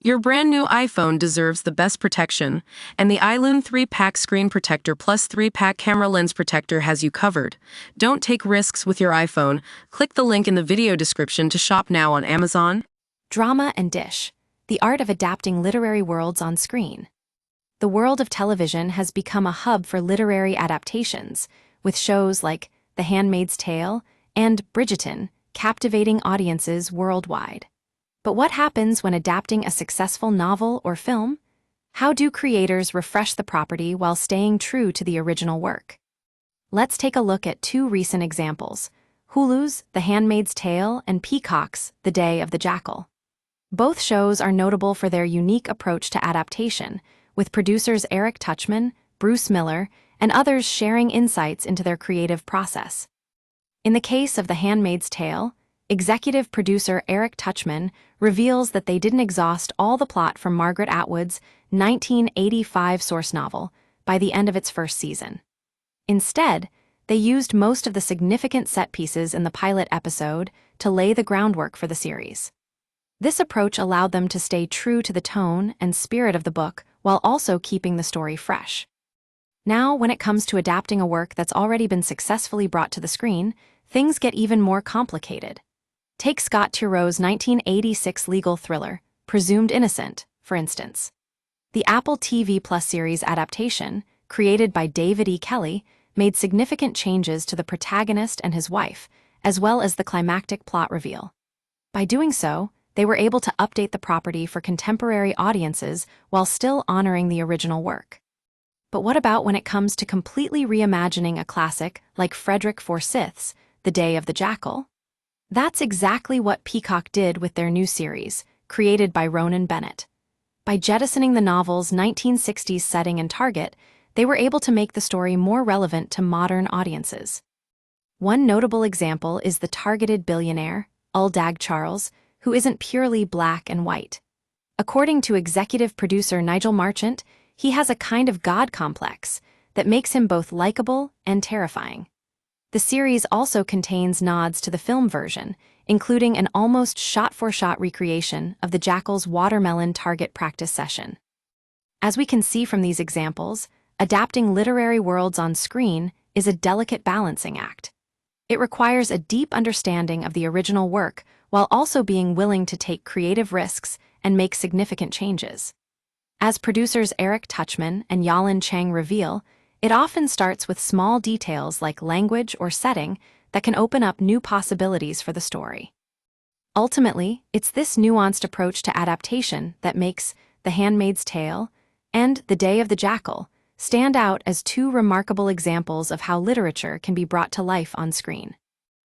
Your brand new iPhone deserves the best protection, and the iLune 3-pack screen protector plus 3-pack camera lens protector has you covered. Don't take risks with your iPhone. Click the link in the video description to shop now on Amazon. Drama and dish, the art of adapting literary worlds on screen. The world of television has become a hub for literary adaptations, with shows like The Handmaid's Tale and Bridgerton captivating audiences worldwide. But what happens when adapting a successful novel or film? How do creators refresh the property while staying true to the original work? Let's take a look at two recent examples: Hulu's The Handmaid's Tale and Peacock's The Day of the Jackal. Both shows are notable for their unique approach to adaptation, with producers Eric Tuchman, Bruce Miller, and others sharing insights into their creative process. In the case of The Handmaid's Tale, executive producer Eric Tuchman reveals that they didn't exhaust all the plot from Margaret Atwood's 1985 source novel by the end of its first season. Instead, they used most of the significant set pieces in the pilot episode to lay the groundwork for the series. This approach allowed them to stay true to the tone and spirit of the book while also keeping the story fresh. Now, when it comes to adapting a work that's already been successfully brought to the screen, things get even more complicated. Take Scott Turo's 1986 legal thriller, Presumed Innocent, for instance. The Apple TV Plus series adaptation, created by David E. Kelley, made significant changes to the protagonist and his wife, as well as the climactic plot reveal. By doing so, they were able to update the property for contemporary audiences while still honoring the original work. But what about when it comes to completely reimagining a classic like Frederick Forsyth's The Day of the Jackal? That's exactly what Peacock did with their new series, created by Ronan Bennett. By jettisoning the novel's 1960s setting and target, they were able to make the story more relevant to modern audiences. One notable example is the targeted billionaire, Dag Charles, who isn't purely black and white. According to executive producer Nigel Marchant, he has a kind of God complex that makes him both likable and terrifying. The series also contains nods to the film version, including an almost shot-for-shot recreation of the Jackal's watermelon target practice session. As we can see from these examples, adapting literary worlds on screen is a delicate balancing act. It requires a deep understanding of the original work while also being willing to take creative risks and make significant changes. As producers Eric Tuchman and Yalin Chang reveal, it often starts with small details like language or setting that can open up new possibilities for the story. Ultimately, it's this nuanced approach to adaptation that makes The Handmaid's Tale and The Day of the Jackal stand out as two remarkable examples of how literature can be brought to life on screen.